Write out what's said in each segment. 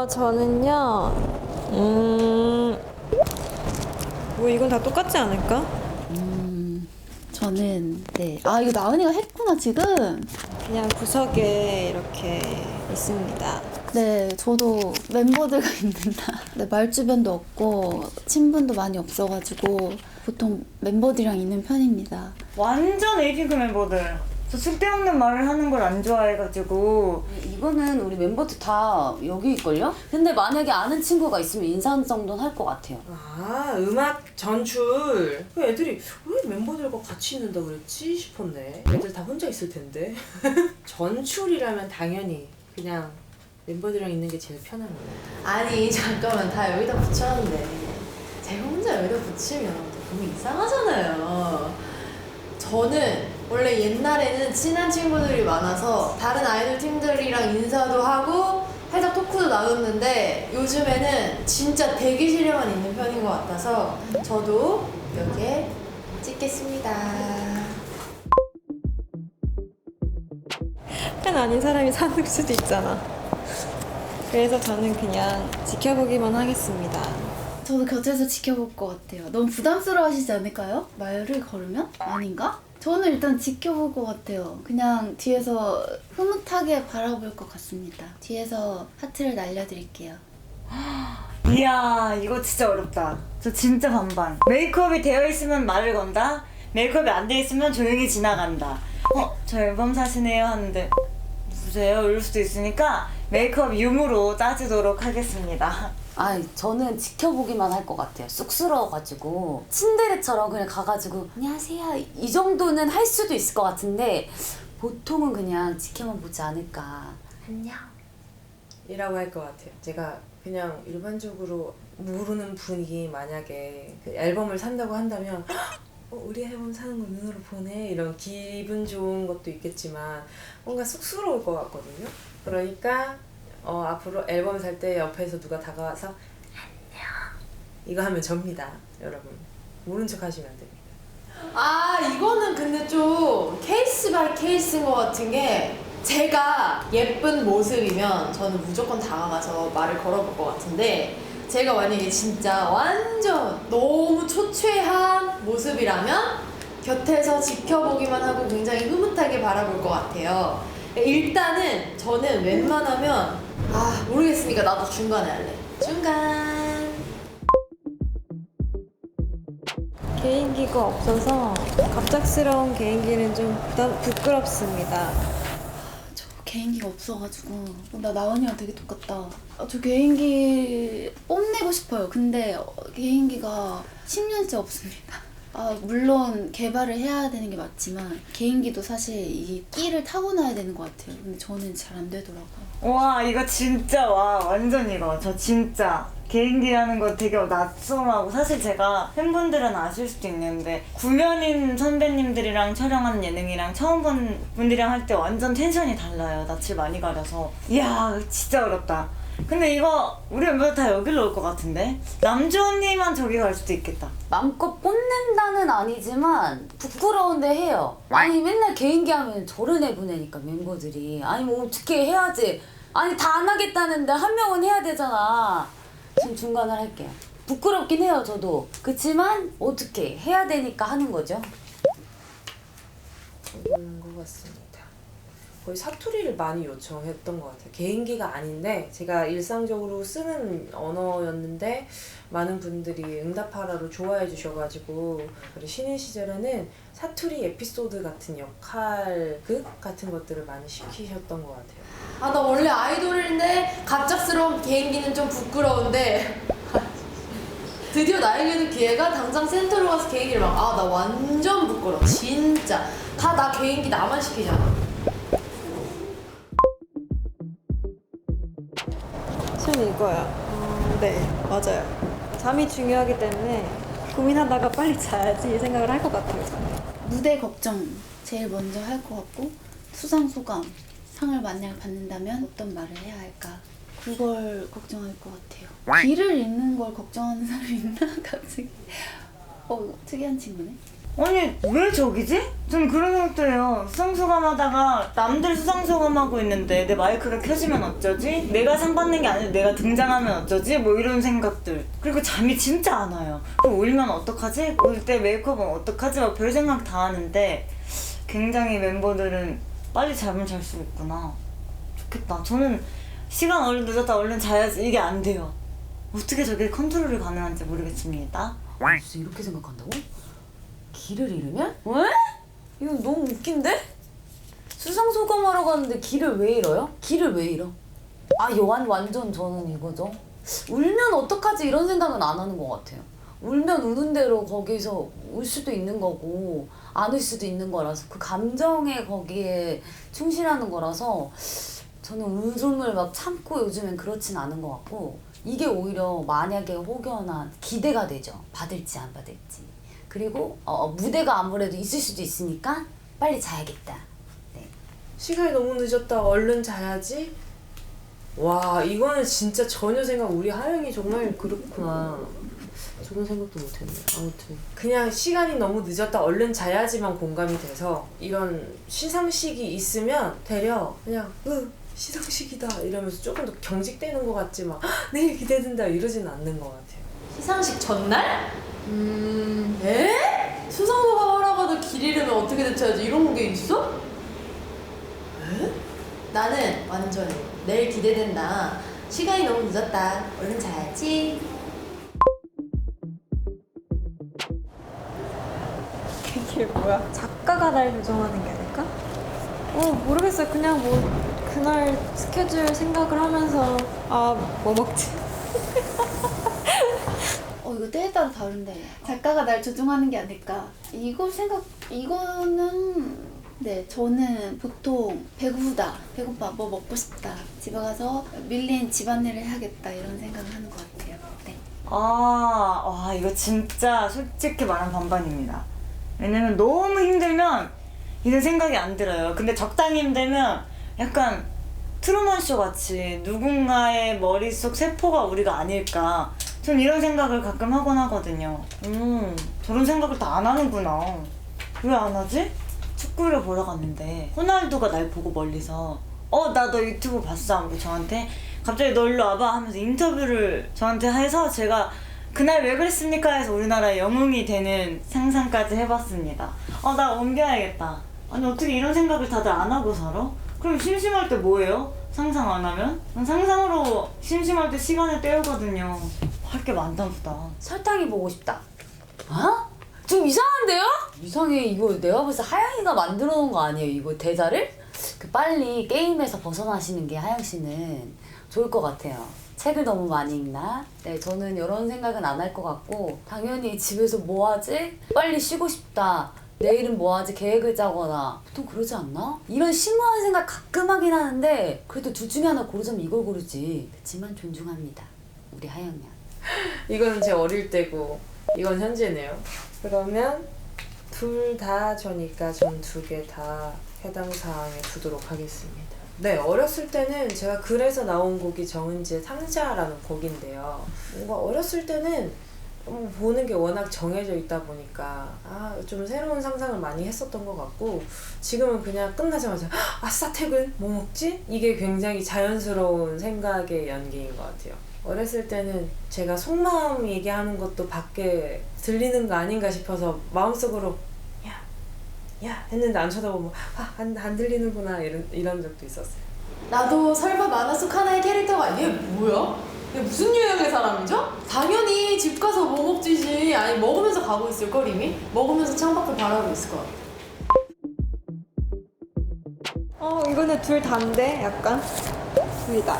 저는요, 뭐 이건 다 똑같지 않을까? 저는 네. 아 이거 나은이가 했구나 지금. 그냥 구석에 이렇게 있습니다. 네, 저도 멤버들과 있는다. 네, 말주변도 없고 친분도 많이 없어가지고 보통 멤버들이랑 있는 편입니다. 완전 에이핑크 멤버들. 저 쓸데없는 말을 하는 걸 안 좋아해가지고. 이거는 우리 멤버들 다 여기일걸요? 근데 만약에 아는 친구가 있으면 인사 정도는 할 것 같아요. 아, 음악 전출. 그 애들이 왜 멤버들과 같이 있는다 그랬지 싶었네. 애들 다 혼자 있을 텐데. 전출이라면 당연히 그냥 멤버들이랑 있는 게 제일 편합니다. 아니 잠깐만 다 여기다 붙였는데 제가 혼자 여기다 붙이면 너무 이상하잖아요. 저는 원래 옛날에는 친한 친구들이 많아서 다른 아이돌 팀들이랑 인사도 하고 살짝 토크도 나눴는데 요즘에는 진짜 대기실에만 있는 편인 것 같아서 저도 여기에 찍겠습니다. 팬 아닌 사람이 사는 수도 있잖아. 그래서 저는 그냥 지켜보기만 하겠습니다. 저도 곁에서 지켜볼 것 같아요. 너무 부담스러워하시지 않을까요? 말을 걸으면? 아닌가? 저는 일단 지켜볼 것 같아요. 그냥 뒤에서 흐뭇하게 바라볼 것 같습니다. 뒤에서 하트를 날려드릴게요. 이야, 이거 진짜 어렵다. 저 진짜 반반. 메이크업이 되어 있으면 말을 건다. 메이크업이 안 돼 있으면 조용히 지나간다. 저 앨범 사시네요 하는데 누구세요? 이럴 수도 있으니까 메이크업 유무로 따지도록 하겠습니다. 저는 지켜보기만 할 것 같아요. 쑥스러워가지고 친데레처럼 그냥 가가지고 안녕하세요 이 정도는 할 수도 있을 것 같은데 보통은 그냥 지켜만 보지 않을까. 안녕 이라고 할 것 같아요. 제가 그냥 일반적으로 모르는 분이 만약에 그 앨범을 산다고 한다면 우리 앨범 사는 거 눈으로 보네 이런 기분 좋은 것도 있겠지만 뭔가 쑥스러울 것 같거든요. 그러니까 앞으로 앨범 살 때 옆에서 누가 다가와서 안녕 이거 하면 접니다. 여러분 모른 척 하시면 안 됩니다. 아 이거는 근데 좀 케이스 바이 케이스인 것 같은 게 제가 예쁜 모습이면 저는 무조건 다가가서 말을 걸어볼 것 같은데 제가 만약에 진짜 완전 너무 초췌한 모습이라면 곁에서 지켜보기만 하고 굉장히 흐뭇하게 바라볼 것 같아요. 일단은 저는 웬만하면 모르겠으니까 나도 중간에 할래. 중간. 개인기가 없어서 갑작스러운 개인기는 좀 부끄럽습니다. 저 개인기가 없어가지고 나 나은이랑 되게 똑같다. 저 개인기 뽐내고 싶어요. 근데 개인기가 10년째 없습니다. 물론 개발을 해야 되는 게 맞지만 개인기도 사실 이 끼를 타고나야 되는 것 같아요. 근데 저는 잘 안 되더라고요. 와, 이거 진짜 완전 이거. 저 진짜 개인기라는 거 되게 낯설하고 사실 제가 팬분들은 아실 수도 있는데 구면인 선배님들이랑 촬영한 예능이랑 처음 본 분들이랑 할 때 완전 텐션이 달라요. 낯을 많이 가려서. 이야, 진짜 어렵다. 근데 이거 우리 멤버들 다 여기로 올 것 같은데? 남주 언니만 저기 갈 수도 있겠다. 마음껏 뽐낸다는 아니지만 부끄러운데 해요. 아니 맨날 개인기 하면 저를 내보내니까 멤버들이. 아니 뭐 어떻게 해야지. 아니 다 안 하겠다는데 한 명은 해야 되잖아. 지금 중간을 할게요. 부끄럽긴 해요 저도. 그치만 어떻게 해야 되니까 하는 거죠. 그런 것 같습니다. 거의 사투리를 많이 요청했던 것 같아요. 개인기가 아닌데 제가 일상적으로 쓰는 언어였는데 많은 분들이 응답하라로 좋아해 주셔가지고 우리 신인 시절에는 사투리 에피소드 같은 역할극 같은 것들을 많이 시키셨던 것 같아요. 나 원래 아이돌인데 갑작스러운 개인기는 좀 부끄러운데 드디어 나에게도 기회가 당장 센터로 가서 개인기를 나 완전 부끄러워 진짜. 다 나 개인기 나만 시키잖아. 저는 이거요. 네, 맞아요. 잠이 중요하기 때문에 고민하다가 빨리 자야지 생각을 할 것 같아요, 저는. 무대 걱정 제일 먼저 할 것 같고 수상 소감 상을 만약 받는다면 어떤 말을 해야 할까 그걸 걱정할 것 같아요. 길을 잃는 걸 걱정하는 사람이 있나? 갑자기 이거 특이한 친구네. 아니 왜 저기지? 전 그런 생각도 해요. 수상소감하다가 남들 수상소감하고 있는데 내 마이크가 켜지면 어쩌지? 내가 상 받는 게 아니라 내가 등장하면 어쩌지? 뭐 이런 생각들. 그리고 잠이 진짜 안 와요. 울면 어떡하지? 울 때 메이크업은 어떡하지? 막 별 생각 다 하는데 굉장히 멤버들은 빨리 잠을 잘 수 있구나. 좋겠다. 저는 시간 얼른 늦었다 얼른 자야지 이게 안 돼요. 어떻게 저게 컨트롤이 가능한지 모르겠습니다. 무슨 이렇게 생각한다고? 길을 잃으면? 왜? 이거 너무 웃긴데? 수상소감하러 가는데 길을 왜 잃어요? 길을 왜 잃어? 완전 저는 이거죠. 울면 어떡하지 이런 생각은 안 하는 것 같아요. 울면 우는 대로 거기서 울 수도 있는 거고 안 울 수도 있는 거라서 그 감정에 거기에 충실하는 거라서 저는 울음을 막 참고 요즘엔 그렇진 않은 것 같고 이게 오히려 만약에 혹여나 기대가 되죠. 받을지 안 받을지. 그리고 무대가 아무래도 있을 수도 있으니까 빨리 자야겠다. 네. 시간이 너무 늦었다 얼른 자야지. 와 이거는 진짜 전혀 생각 우리 하영이 정말 그렇구나. 저런 생각도 못했네. 아무튼 그냥 시간이 너무 늦었다 얼른 자야지만 공감이 돼서 이런 시상식이 있으면 되려 그냥 시상식이다 이러면서 조금 더 경직되는 것 같지 막 내일 기대된다 이러진 않는 것 같아요. 시상식 전날? 에? 수상소감 하러 가도 길 잃으면 어떻게 대처하지? 이런 게 있어? 에? 나는 완전 내일 기대된다. 시간이 너무 늦었다. 얼른 자야지. 이게 뭐야? 작가가 날 조정하는 게 아닐까? 모르겠어요. 그냥 뭐 그날 스케줄 생각을 하면서 뭐 먹지? 이거 때에 따라 다른데 작가가 날 조종하는 게 아닐까. 이거는 네 저는 보통 배고파 뭐 먹고 싶다 집에 가서 밀린 집안일을 해야겠다 이런 생각을 하는 것 같아요. 네. 이거 진짜 솔직히 말하면 반반입니다. 왜냐면 너무 힘들면 이런 생각이 안 들어요. 근데 적당히 힘들면 약간 트루먼쇼 같이 누군가의 머릿속 세포가 우리가 아닐까. 전 이런 생각을 가끔 하곤 하거든요. 저런 생각을 다 안 하는구나. 왜 안 하지? 축구를 보러 갔는데 호날두가 날 보고 멀리서 나 너 유튜브 봤어? 하고 저한테 갑자기 너 일로 와봐 하면서 인터뷰를 저한테 해서 제가 그날 왜 그랬습니까? 해서 우리나라의 영웅이 되는 상상까지 해봤습니다. 나 옮겨야겠다. 아니 어떻게 이런 생각을 다들 안 하고 살아? 그럼 심심할 때 뭐해요? 상상 안 하면? 난 상상으로 심심할 때 시간을 때우거든요. 할 게 많다 보다. 설탕이 보고 싶다. 좀 이상한데요? 이상해. 이거 내가 벌써 하영이가 만들어 놓은 거 아니에요? 이거 대사를? 빨리 게임에서 벗어나시는 게 하영 씨는 좋을 것 같아요. 책을 너무 많이 읽나? 네, 저는 이런 생각은 안 할 것 같고 당연히 집에서 뭐 하지? 빨리 쉬고 싶다. 내일은 뭐 하지? 계획을 짜거나 보통 그러지 않나? 이런 심오한 생각 가끔 하긴 하는데 그래도 둘 중에 하나 고르자면 이걸 고르지. 그렇지만 존중합니다. 우리 하영 양. 이거는 제 어릴 때고 이건 현재네요. 그러면 둘 다 저니까 전 두 개 다 해당 사항에 두도록 하겠습니다. 네, 어렸을 때는 제가 그래서 나온 곡이 정은지의 상자라는 곡인데요. 뭔가 어렸을 때는 보는 게 워낙 정해져 있다 보니까 좀 새로운 상상을 많이 했었던 것 같고 지금은 그냥 끝나자마자 아싸 퇴근 뭐 먹지? 이게 굉장히 자연스러운 생각의 연기인 것 같아요. 어렸을 때는 제가 속마음 얘기하는 것도 밖에 들리는 거 아닌가 싶어서 마음속으로 야 했는데 안 쳐다보면 안 들리는구나 이런 적도 있었어요. 나도 설마 만화 속 하나의 캐릭터가 얘 뭐야? 얘 무슨 유형의 사람이죠? 당연히 집 가서 뭐 먹지지. 아니 먹으면서 가고 있을걸 이미? 먹으면서 창밖을 바라보고 있을 것 같아. 이거는 둘 다인데 약간 둘 다.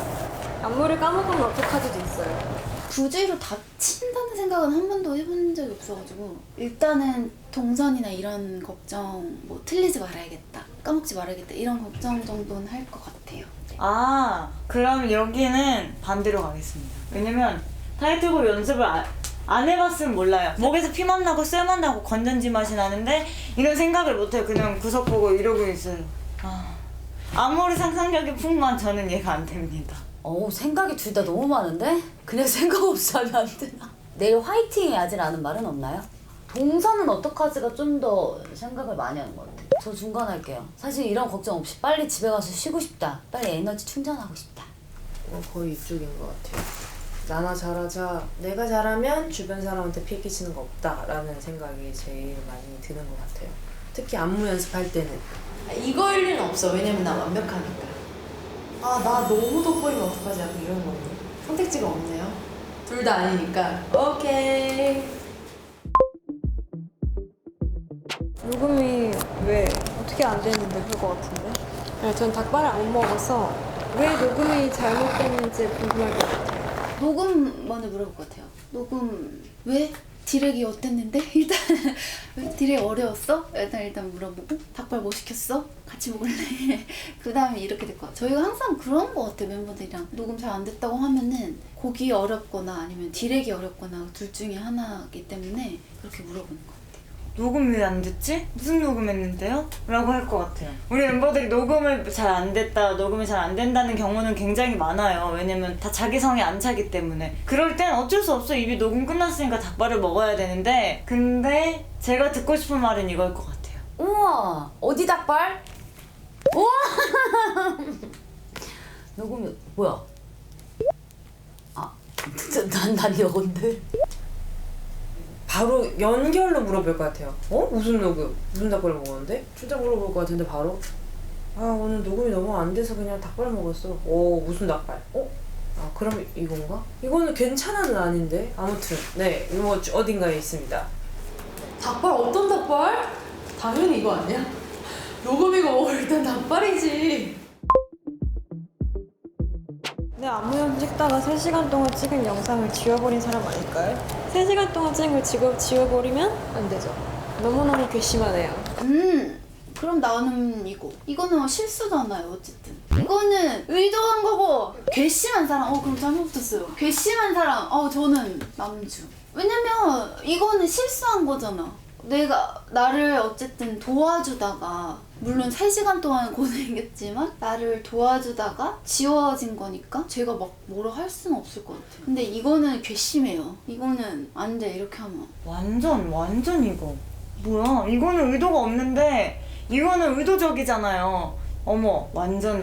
안무를 까먹으면 어떡하지도 있어요. 부주의로 다친다는 생각은 한 번도 해본 적이 없어가지고 일단은 동선이나 이런 걱정 뭐 틀리지 말아야겠다 까먹지 말아야겠다 이런 걱정 정도는 할 것 같아요. 그럼 여기는 반대로 가겠습니다. 왜냐면 타이틀곡 연습을 안 해봤으면 몰라요. 목에서 피만 나고 쇠만 나고 건전지 맛이 나는데 이런 생각을 못해요. 그냥 구석 보고 이러고 있어요. 아무리 상상력이 풍부한 저는 이해가 안 됩니다. 생각이 둘 다 너무 많은데? 그냥 생각 없이 하면 안 되나? 내일 화이팅 해야지라는 말은 없나요? 동사는 어떡하지가 좀 더 생각을 많이 하는 것 같아요. 저 중간할게요. 사실 이런 걱정 없이 빨리 집에 가서 쉬고 싶다. 빨리 에너지 충전하고 싶다. 거의 이쪽인 것 같아요. 나나 잘하자. 내가 잘하면 주변 사람한테 피해 끼치는 거 없다라는 생각이 제일 많이 드는 것 같아요. 특히 안무 연습할 때는. 이거일 리는 없어. 왜냐면 나 완벽하니까. 아, 나 너무 돋보이면 어떡하지? 약간 이런 거거든요. 선택지가 없네요. 둘 다 아니니까. 오케이. 녹음이 왜 어떻게 안 되는데 그럴 것 같은데? 네, 전 닭발을 안 먹어서 왜 녹음이 잘못됐는지 궁금할 것 같아요. 녹음 먼저 물어볼 것 같아요. 녹음 왜? 디렉이 어땠는데? 일단 왜 디렉 어려웠어? 일단 물어보고 닭발 뭐 시켰어? 같이 먹을래? 그 다음에 이렇게 될 것 같아요. 저희가 항상 그런 것 같아요. 멤버들이랑 녹음 잘 안 됐다고 하면은 곡이 어렵거나 아니면 디렉이 어렵거나 둘 중에 하나이기 때문에 그렇게 물어보는 것 같아요. 녹음 왜 안 됐지? 무슨 녹음했는데요? 라고 할 것 같아요. 우리 멤버들이 녹음을 잘 안 됐다, 녹음이 잘 안 된다는 경우는 굉장히 많아요. 왜냐면 다 자기 성에 안 차기 때문에. 그럴 땐 어쩔 수 없어. 이미 녹음 끝났으니까 닭발을 먹어야 되는데, 근데 제가 듣고 싶은 말은 이걸 것 같아요. 우와, 어디 닭발? 우와! 녹음이 뭐야? 아, 난 여건데. 바로 연결로 물어볼 것 같아요. 무슨 녹음? 무슨 닭발을 먹었는데? 진짜 물어볼 것 같은데 바로? 오늘 녹음이 너무 안 돼서 그냥 닭발 먹었어. 무슨 닭발? 그럼 이건가? 이거는 괜찮아는 아닌데? 아무튼 네, 이거 어딘가에 있습니다. 닭발 어떤 닭발? 당연히 이거 아니야? 녹음이고 일단 닭발이지. 근데 안무 연습 찍다가 3시간 동안 찍은 영상을 지워버린 사람 아닐까요? 3시간 동안 찍은 걸 지워버리면 안 되죠. 너무너무 괘씸하네요. 그럼 나는 이거는 실수잖아요. 어쨌든 이거는 의도한 거고 괘씸한 사람 그럼 잘못 붙었어요. 괘씸한 사람 저는 남주. 왜냐면 이거는 실수한 거잖아. 나를 어쨌든 도와주다가 물론 3시간 동안 고생했지만 나를 도와주다가 지워진 거니까 제가 막 뭐라 할 수는 없을 것 같아요. 근데 이거는 괘씸해요. 이거는 안 돼. 이렇게 하면 완전 이거. 뭐야? 이거는 의도가 없는데 이거는 의도적이잖아요. 어머, 완전.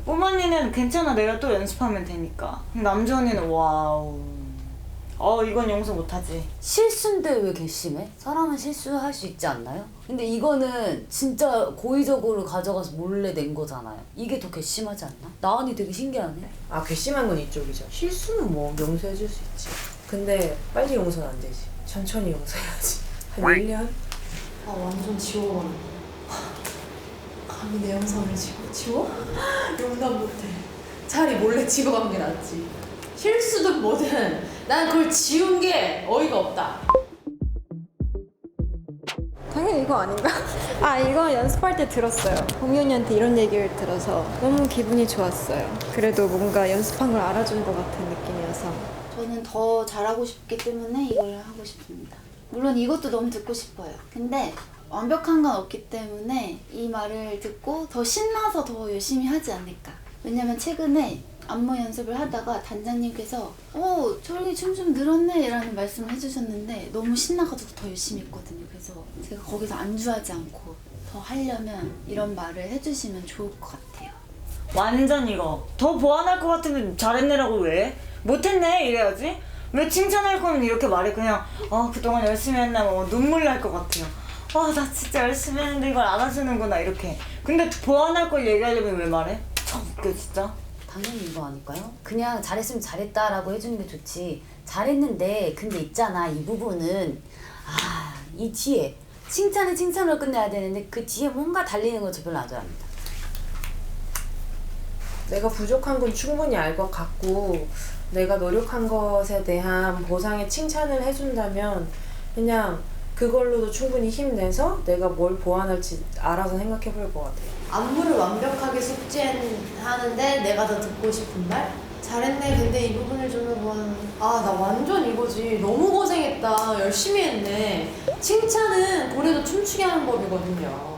뽀만이는 괜찮아. 내가 또 연습하면 되니까. 남주 언니는 와우. 이건 용서 못하지. 실수인데 왜 괘씸해? 사람은 실수할 수 있지 않나요? 근데 이거는 진짜 고의적으로 가져가서 몰래 낸 거잖아요. 이게 더 괘씸하지 않나? 나은이 되게 신기하네. 괘씸한 건 이쪽이죠. 실수는 뭐 용서해줄 수 있지. 근데 빨리 용서는 안 되지. 천천히 용서해야지. 한 1년? 완전 지워버려. 감히 내 영상을 지워? 용납 못해. 차라리 몰래 찍어간 게 낫지. 실수든 뭐든 난 그걸 지운 게 어이가 없다. 당연히 이거 아닌가? 이거 연습할 때 들었어요. 공연이한테 이런 얘기를 들어서 너무 기분이 좋았어요. 그래도 뭔가 연습한 걸 알아준 것 같은 느낌이어서. 저는 더 잘하고 싶기 때문에 이걸 하고 싶습니다. 물론 이것도 너무 듣고 싶어요. 근데 완벽한 건 없기 때문에 이 말을 듣고 더 신나서 더 열심히 하지 않을까. 왜냐면 최근에 안무 연습을 하다가 단장님께서 철이 춤 좀 늘었네 라는 말씀을 해주셨는데 너무 신나가지고 더 열심히 했거든요. 그래서 제가 거기서 안주하지 않고 더 하려면 이런 말을 해주시면 좋을 것 같아요. 완전 이거. 더 보완할 것 같으면 잘했네라고 왜? 못했네 이래야지. 왜 칭찬할 거면 이렇게 말해. 그냥 그동안 열심히 했나 뭐 눈물 날 것 같아요. 나 진짜 열심히 했는데 이걸 알아주는구나 이렇게. 근데 보완할 걸 얘기하려면 왜 말해? 참 웃겨 진짜. 당연히 이거 아닐까요? 그냥 잘했으면 잘했다라고 해주는 게 좋지. 잘했는데 근데 있잖아, 이 부분은 이 뒤에 칭찬은 칭찬으로 끝내야 되는데 그 뒤에 뭔가 달리는 거 저 별로 안 좋아합니다. 내가 부족한 건 충분히 알 것 같고 내가 노력한 것에 대한 보상의 칭찬을 해준다면 그냥 그걸로도 충분히 힘내서 내가 뭘 보완할지 알아서 생각해 볼 것 같아요. 안무를 완벽하게 숙지하는데 내가 더 듣고 싶은 말? 잘했네. 근데 이 부분을 좀 더 보완. 나 완전 이거지. 너무 고생했다. 열심히 했네. 칭찬은 고래도 춤추게 하는 법이거든요.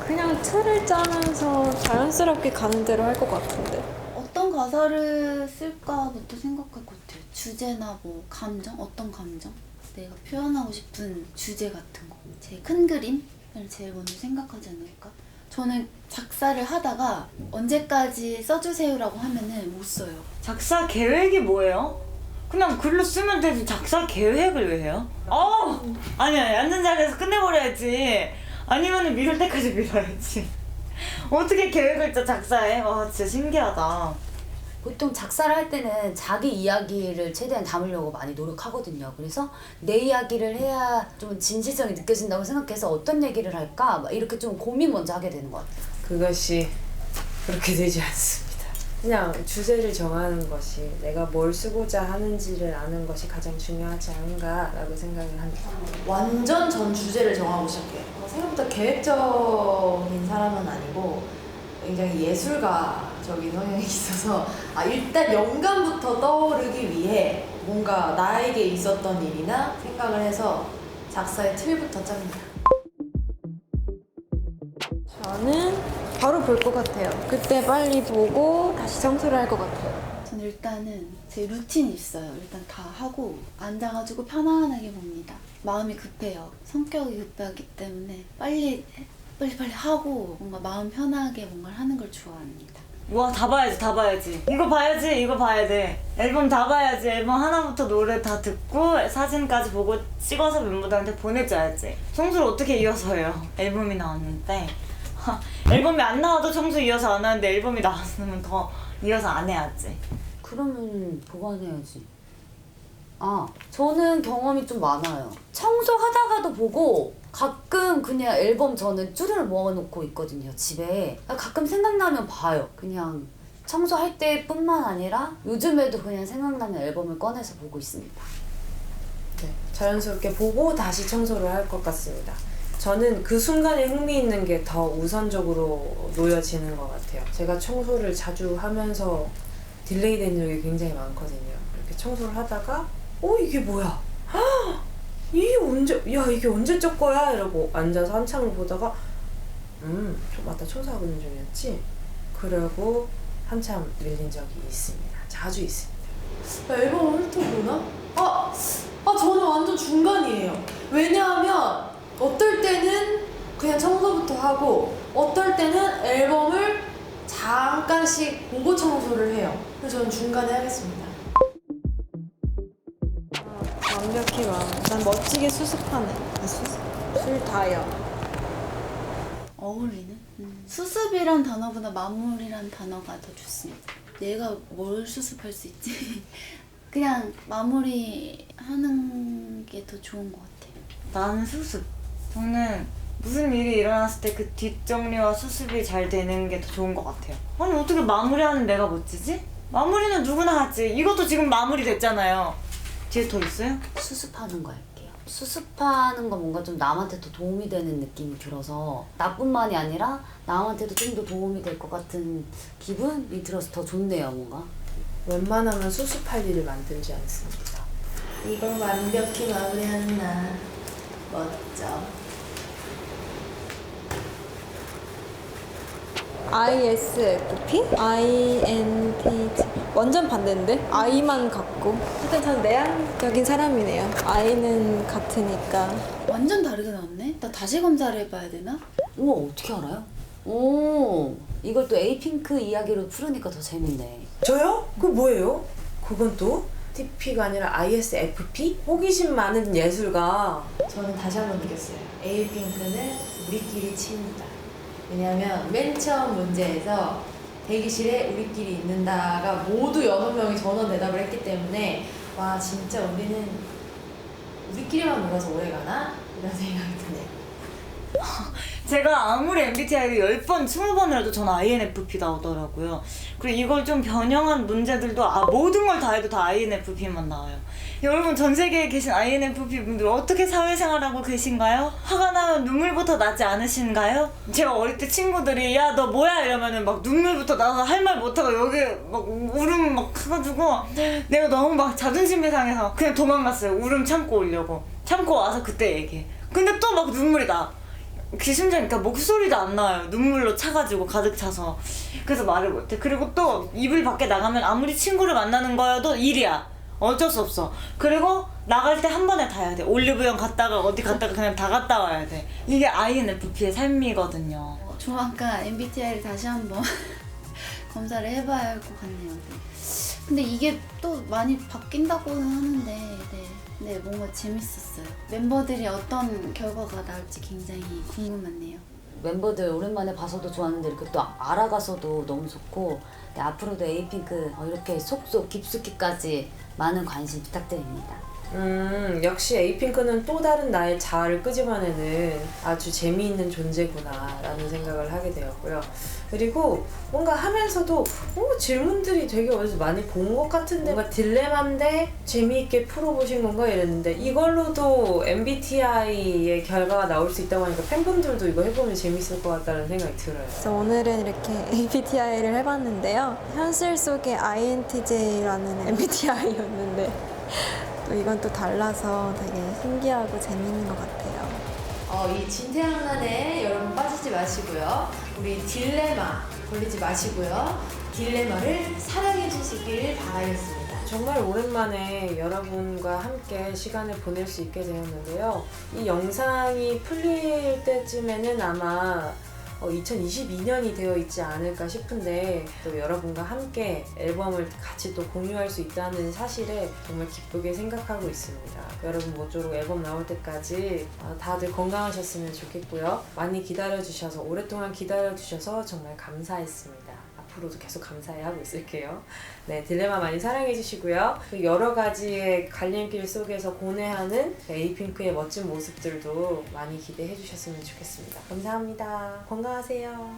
그냥 틀을 짜면서 자연스럽게 가는 대로 할 것 같은데. 어떤 가사를 쓸까부터 생각할 것 같아요. 주제나 뭐 감정, 어떤 감정? 내가 표현하고 싶은 주제 같은 거. 제일 큰 그림을 제일 먼저 생각하지 않을까? 저는 작사를 하다가 언제까지 써주세요라고 하면은 못 써요. 작사 계획이 뭐예요? 그냥 글로 쓰면 되지 작사 계획을 왜 해요? 아니야 앉은 자리에서 끝내버려야지. 아니면 미룰 때까지 미뤄야지. 어떻게 계획을 짜 작사해? 와 진짜 신기하다. 보통 작사를 할 때는 자기 이야기를 최대한 담으려고 많이 노력하거든요. 그래서 내 이야기를 해야 좀 진실성이 느껴진다고 생각해서 어떤 얘기를 할까 막 이렇게 좀 고민 먼저 하게 되는 것 같아요. 그것이 그렇게 되지 않습니다. 그냥 주제를 정하는 것이 내가 뭘 쓰고자 하는지를 아는 것이 가장 중요하지 않은가라고 생각을 합니다. 완전 전 주제를 정하고 시작해요. 생각보다 계획적인 사람은 아니고 굉장히 예술가적인 성향이 있어서 일단 영감부터 떠오르기 위해 뭔가 나에게 있었던 일이나 생각을 해서 작사의 틀부터 짭니다. 저는 바로 볼 것 같아요. 그때 빨리 보고 다시 청소를 할 것 같아요. 저는 일단은 제 루틴이 있어요. 일단 다 하고 앉아가지고 편안하게 봅니다. 마음이 급해요. 성격이 급하기 때문에 빨리 하고 뭔가 마음 편하게 뭔가를 하는 걸 좋아합니다. 와 다 봐야지. 이거 봐야 돼. 앨범 다 봐야지. 앨범 하나부터 노래 다 듣고 사진까지 보고 찍어서 멤버들한테 보내줘야지. 청소를 어떻게 이어서 해요? 앨범이 나왔는데 앨범이 안 나와도 청소 이어서 안 하는데 앨범이 나왔으면 더 이어서 안 해야지. 그러면 보관해야지. 저는 경험이 좀 많아요. 청소하다가도 보고 가끔 그냥 앨범 저는 쭈루를 모아놓고 있거든요, 집에. 가끔 생각나면 봐요. 그냥 청소할 때뿐만 아니라 요즘에도 그냥 생각나면 앨범을 꺼내서 보고 있습니다. 네, 자연스럽게 보고 다시 청소를 할 것 같습니다. 저는 그 순간에 흥미 있는 게 더 우선적으로 놓여지는 것 같아요. 제가 청소를 자주 하면서 딜레이 된 적이 굉장히 많거든요. 이렇게 청소를 하다가 이게 뭐야? 이게 언제적 거야? 이러고 앉아서 한참을 보다가 맞다, 청소하고 있는 중이었지? 그러고 한참 밀린 적이 있습니다. 자주 있습니다. 앨범 훑어보나? 저는 완전 중간이에요. 왜냐하면 어떨 때는 그냥 청소부터 하고 어떨 때는 앨범을 잠깐씩 보고 청소를 해요. 그래서 저는 중간에 하겠습니다. 완벽히 난 멋지게 수습하네. 술 다요. 어울리는? 수습이란 단어보다 마무리란 단어가 더 좋습니다. 내가 뭘 수습할 수 있지? 그냥 마무리하는 게 더 좋은 것 같아요. 나는 수습. 저는 무슨 일이 일어났을 때 그 뒷정리와 수습이 잘 되는 게 더 좋은 것 같아요. 아니 어떻게 마무리하는 내가 멋지지? 마무리는 누구나 하지. 이것도 지금 마무리 됐잖아요. 뒤에 더 있어요? 수습하는 거 할게요. 수습하는 거 뭔가 좀 남한테 더 도움이 되는 느낌이 들어서 나뿐만이 아니라 남한테도 좀 더 도움이 될 것 같은 기분이 들어서 더 좋네요, 뭔가. 웬만하면 수습할 일을 만들지 않습니다. 이걸 완벽히 마무리하는 나 멋져. ISFP? INTJ 완전 반대인데? I만 같고 하여튼 전 내향적인 사람이네요. I는 같으니까. 완전 다르게 나왔네? 나 다시 검사를 해봐야 되나? 우와, 어떻게 알아요? 이걸 또 에이핑크 이야기로 풀으니까 더 재밌네. 저요? 그거 뭐예요? 그건 또? TP가 아니라 ISFP? 호기심 많은 예술가. 저는 다시 한번 느꼈어요. 에이핑크는 우리끼리 친다. 왜냐면 맨 처음 문제에서 대기실에 우리끼리 있는다가 모두 6명이 전원 대답을 했기 때문에 와 진짜 우리는 우리끼리만 놀아서 오래 가나? 이런 생각이 드네요. 제가 아무리 MBTI를 10번, 20번을 해도 저는 INFP 나오더라고요. 그리고 이걸 좀 변형한 문제들도 모든 걸 다 해도 다 INFP만 나와요. 여러분 전 세계에 계신 INFP 분들 어떻게 사회생활하고 계신가요? 화가 나면 눈물부터 나지 않으신가요? 제가 어릴 때 친구들이 야 너 뭐야 이러면은 막 눈물부터 나서 할 말 못하고 여기 막 울음 막 해가지고 내가 너무 막 자존심이 상해서 그냥 도망갔어요. 울음 참고 오려고. 참고 와서 그때 얘기해. 근데 또 막 눈물이 나. 심지어 그러니까 목소리도 안 나와요. 눈물로 차가지고 가득 차서. 그래서 말을 못해. 그리고 또 이불 밖에 나가면 아무리 친구를 만나는 거여도 일이야. 어쩔 수 없어. 그리고 나갈 때 한 번에 다 해야 돼. 올리브영 갔다가 어디 갔다가 그냥 다 갔다 와야 돼. 이게 INFP의 삶이거든요. 조만간 MBTI를 다시 한번 검사를 해봐야 할 것 같네요. 네. 근데 이게 또 많이 바뀐다고는 하는데 네, 뭔가 재밌었어요. 멤버들이 어떤 결과가 나올지 굉장히 궁금하네요. 멤버들 오랜만에 봐서도 좋았는데 이렇게 또 알아가서도 너무 좋고 네, 앞으로도 에이핑크 이렇게 속속 깊숙이까지 많은 관심 부탁드립니다. 역시 에이핑크는 또 다른 나의 자아를 끄집어내는 아주 재미있는 존재구나 라는 생각을 하게 되었고요. 그리고 뭔가 하면서도 질문들이 되게 어디서 많이 본 것 같은데 뭔가 딜레마인데 재미있게 풀어보신 건가 이랬는데 이걸로도 MBTI의 결과가 나올 수 있다고 하니까 팬분들도 이거 해보면 재밌을 것 같다는 생각이 들어요. 그래서 오늘은 이렇게 MBTI를 해봤는데요. 현실 속의 INTJ라는 MBTI였는데 또 이건 또 달라서 되게 신기하고 재밌는 것 같아요. 이 진태양난에 여러분 빠지지 마시고요. 우리 딜레마 걸리지 마시고요. 딜레마를 사랑해 주시길 바라겠습니다. 정말 오랜만에 여러분과 함께 시간을 보낼 수 있게 되었는데요. 이 영상이 풀릴 때쯤에는 아마 2022년이 되어 있지 않을까 싶은데 또 여러분과 함께 앨범을 같이 또 공유할 수 있다는 사실에 정말 기쁘게 생각하고 있습니다. 여러분 모쪼록 앨범 나올 때까지 다들 건강하셨으면 좋겠고요. 많이 기다려주셔서 오랫동안 기다려주셔서 정말 감사했습니다. 앞으로도 계속 감사해하고 있을게요. 네, 딜레마 많이 사랑해주시고요. 그 여러 가지의 갈림길 속에서 고뇌하는 에이핑크의 멋진 모습들도 많이 기대해주셨으면 좋겠습니다. 감사합니다. 건강하세요.